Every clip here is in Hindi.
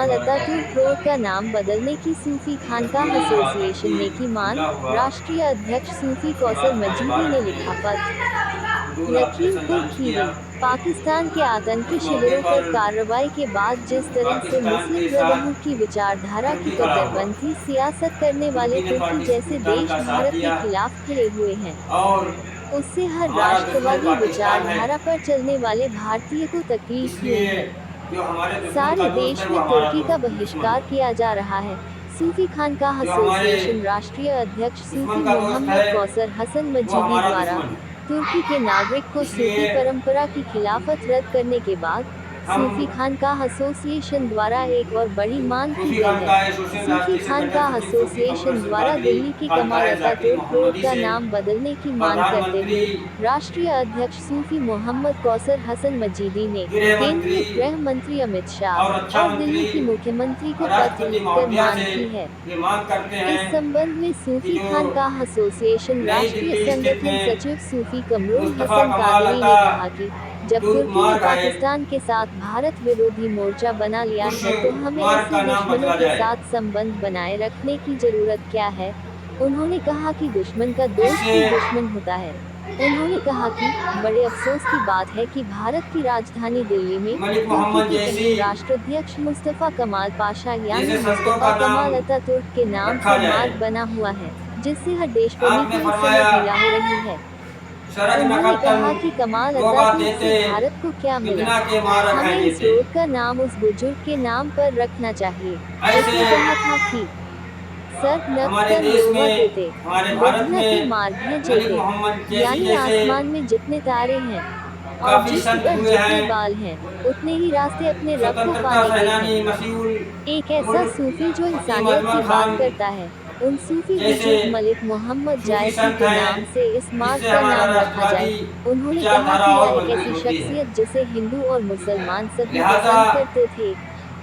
कमाल अतातुर्क रोड का नाम बदलने की सूफी खानकाह एसोसिएशन ने की मांग। राष्ट्रीय अध्यक्ष सूफी कौसर मजीदी ने लिखा पत्र। हुजूर आपने लखीमपुर संलान किया। खीरी। पाकिस्तान के आतंकी उस मौके शिविरों पर पर कार्रवाई के बाद जिस तरह से पाकिस्तान मुस्लिम के साथ ब्रदरहुड की विचारधारा की तुर्की खड़ा हुआ। कट्टरपंथी सियासत करने वाले तुर्की ने तुर्की जैसे पाकिस्तान देश का साथ भारत के दिया खिलाफ खड़े हुए हैं, और उससे हर हमारा दुश्मन राष्ट्रवादी पाकिस्तान है। विचारधारा पर चलने वाले भारतीय को तकलीफ हुई इसलिए है। जो हमारे दुश्मन सारे का दोस्त है देश वो में हमारा तुर्की का दुश्मन बहिष्कार है। किया जा रहा है। सूफी खानकाह जो हमारे एसोसिएशन राष्ट्रीय अध्यक्ष सूफी दुश्मन का दोस्त मोहम्मद है कौसर हसन वो मजीदी हमारा द्वारा दुश्मन है। तुर्की के नागरिक को सूफी इसलिए परंपरा की खिलाफत रद्द करने के बाद हम सूफी खानकाह एसोसिएशन द्वारा एक और बड़ी मांग की सूफी गई है। खानकाह एसोसिएशन सूफी राष्ट्रीय संगठन खानकाह सचिव सूफी कमरुल एसोसिएशन हसन द्वारा कादरी दिल्ली की कमाल खानकाह जाकिर अतातुर्क रोड मोहम्मदी का से नाम बदलने की मांग करते प्रधानमंत्री, हुए राष्ट्रीय अध्यक्ष सूफी मोहम्मद कौसर हसन मजीदी ने गृह मंत्री केंद्रीय गृह मंत्री अमित और शाह रक्षा और मंत्री दिल्ली की मुख्यमंत्री को और पत्र राष्ट्रपति लिखकर महोदया मांग से की है। ये मांग करते इस हैं संबंध में कि सूफी जो खानकाह एसोसिएशन नई राष्ट्रीय दिल्ली स्थित संगठन में सचिव सूफी कमरुल मुस्तफा हसन कमाल कादरी अता ने कहा कि जब तुर्क तुर्की ने मार्ग है, पाकिस्तान के साथ भारत विरोधी मोर्चा बना लिया उस है तो हमें मार्ग ऐसे का नाम दुश्मनों बदला के जाए, साथ संबंध बनाए रखने की जरूरत क्या है। उन्होंने कहा कि दुश्मन का दोस्त जिससे ही दुश्मन होता है। उन्होंने कहा कि बड़े अफसोस की बात है कि भारत की राजधानी दिल्ली में मलिक तुर्की मोहम्मद के जैसी पहले राष्ट्राध्यक्ष मुस्तफा कमाल पाशा यानी जैसे संतों मुस्तफा का कमाल नाम अतातुर्क के नाम रखा से जाए। मार्ग बना हुआ है, जिससे हर देशप्रेमी आपने को इस समय फरमाया पीड़ा हो रही है। शरद उन्होंने नखतन कहा कि कमाल रोबा अतातुर्क देते से भारत को क्या मिला, कितना के मारक हैं हमें इस जीते। रोड का नाम उस बुजुर्ग के नाम पर रखना चाहिए ऐसे जिसने कहा था कि सर हमारे नक्तन देश रोवा में तेते हमारे भारत विघ्न के में मार्ग हैं मलिक जेते, मोहम्मद जैसी यानी जैसे आसमान में जितने तारे हैं और काफी जिसम संत पर हुए जितने हैं। बाल हैं उतने ही रास्ते अपने रब को स्वतंत्रता पाने के हैं। सेनानी मसीहुल एक ऐसा मुल्क सूफी जो हकीम इंसानियत की अजमल बात खान करता है, उन सूफी जैसे बुजुर्ग मलिक मोहम्मद सूफी जायसी संत के हैं, नाम से इस मार्ग जिससे का हमारा नाम रखा जाए। राष्ट्रवादी उन्होंने कहा विचारधारा कि और यह एक मजबूत ऐसी होती है। शख्सियत जिसे हिंदू और मुसलमान सभी लिहाजा पसंद करते थे,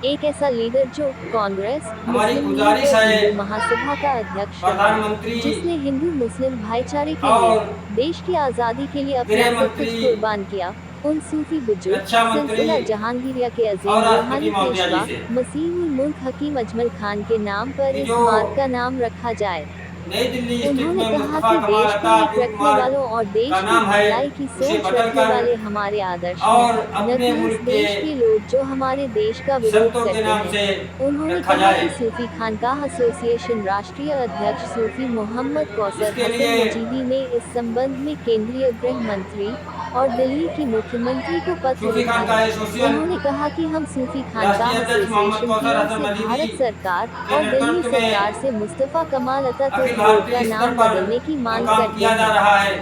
एक ऐसा लीडर जो कांग्रेस, हमारी मुस्लिम लीग गुजारिश और है हिंदू महासभा का अध्यक्ष रहा, प्रधानमंत्री जिसने हिंदू मुस्लिम भाईचारे के लिए और देश की आज़ादी के लिए अपना गृह सब कुछ मंत्री, कुर्बान किया। उन सूफी बुजुर्ग रक्षा मंत्री सिलसिला जहांगीरिया के और अजीम राष्ट्रपति रूहानी महोदया जी पेशवा से मसीहुल मुल्क हकीम अजमल खान के नाम पर कि इस जो मार्ग का नाम रखा जाए। नई दिल्ली स्थित उन्होंने में कहा मुस्तफा कि कमाल देश को अता एक तुर्क रखने मार्ग वालों और का देश की नाम है, भलाई की उसे सोच रखने बदलकर वाले हमारे आदर्श हैं, और न अपने कि उस मुल्क देश के के लोग जो हमारे देश का विरोध संतों के करते नाम हैं। से उन्होंने रखा कहा जाए। कि सूफी खानकाह एसोसिएशन राष्ट्रीय अध्यक्ष सूफी मोहम्मद कौसर इसके हसन लिए मजीदी ने इस संबंध में केंद्रीय गृह मंत्री और दिल्ली की मुख्यमंत्री को पत्र सूफी लिखा खानकाह है। एसोसिएशन उन्होंने कहा कि हम सूफी राष्ट्रीय खानकाह अध्यक्ष मोहम्मद एसोसिएशन की कौसर ओर हसन से मजीदी भारत सरकार के और दिल्ली नेतृत्व सरकार में से मुस्तफा कमाल अखिल अतातुर्क रोड का भारतीय स्तर नाम पर बदलने की जो मांग काम करते किया जा हैं। रहा है।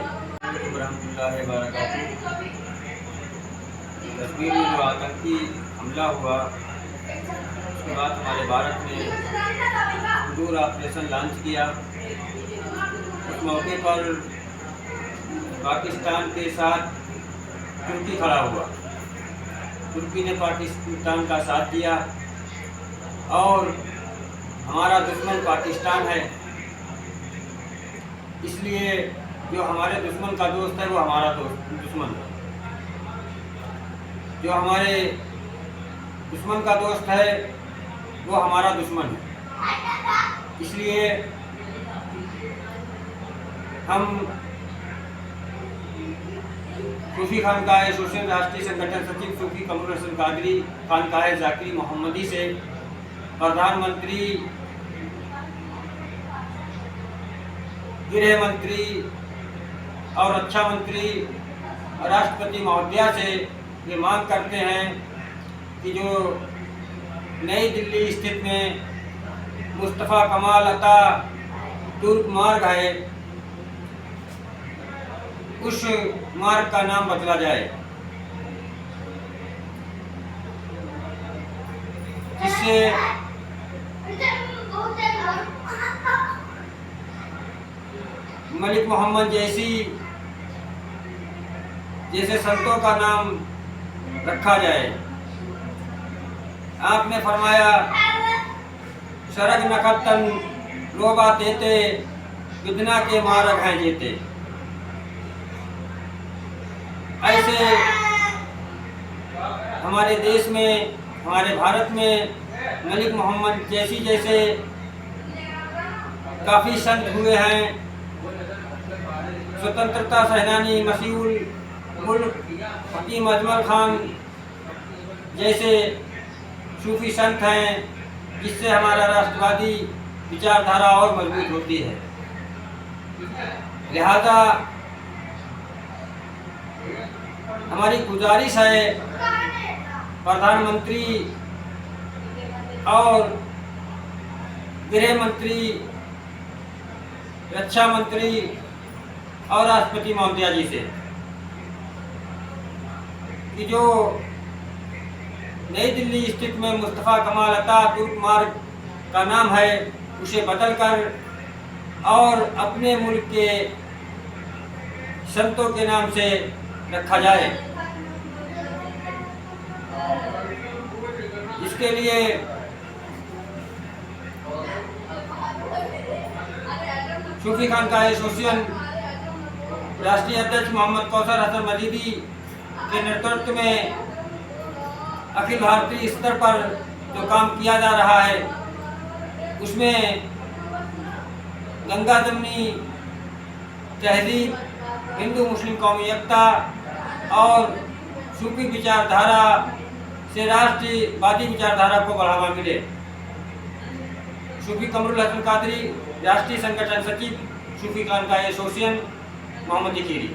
कश्मीर में जो आतंकी हमला हुआ उसके बाद हमारे भारत ने दूर ऑपरेशन लॉन्च किया। उस मौके पर पाकिस्तान के साथ तुर्की खड़ा हुआ। तुर्की ने पाकिस्तान का साथ दिया और हमारा दुश्मन पाकिस्तान है, इसलिए जो हमारे दुश्मन का दोस्त है वो हमारा दुश्मन है। जो हमारे दुश्मन का दोस्त है वो हमारा दुश्मन है। इसलिए हम सूफी खानकाह एसोसिएशन राष्ट्रीय संगठन सचिव सूफी कमरुल हसन कादरी खानकाह जाकिर मोहम्मदी से प्रधानमंत्री, गृह मंत्री और रक्षा मंत्री और राष्ट्रपति महोदया से ये मांग करते हैं कि जो नई दिल्ली स्थित में मुस्तफा कमाल अता तुर्क मार्ग है उस मार्ग का नाम बदला जाए, जिससे मलिक मोहम्मद जैसे संतों का नाम रखा जाए। आपने फरमाया शरद नखतन रोबा देते विदना के मार्ग हैं जेते। ऐसे हमारे देश में, हमारे भारत में मलिक मोहम्मद जैसी जैसे काफ़ी संत हुए हैं। स्वतंत्रता सेनानी मसीहुल मुल्क हकीम अजमल खान जैसे सूफी संत हैं, जिससे हमारा राष्ट्रवादी विचारधारा और मजबूत होती है। लिहाजा हमारी गुजारिश है प्रधानमंत्री और गृह मंत्री, रक्षा मंत्री और राष्ट्रपति महोदया जी से कि जो नई दिल्ली स्थित में मुस्तफ़ा कमाल अतातुर्क मार्ग का नाम है, उसे बदलकर और अपने मुल्क के संतों के नाम से रखा जाए। इसके लिए सूफी खानकाह एसोसिएशन राष्ट्रीय अध्यक्ष मोहम्मद कौसर हसन मजीदी के नेतृत्व में अखिल भारतीय स्तर पर जो काम किया जा रहा है, उसमें गंगा जमनी तहजीब, हिंदू मुस्लिम कौमी एकता और सूफी विचारधारा से राष्ट्रवादी विचारधारा को बढ़ावा मिले। सूफी कमरुल हसन कादरी, राष्ट्रीय संगठन सचिव, सूफी खानकाह एसोसिएशन, मोहम्मद कीरी।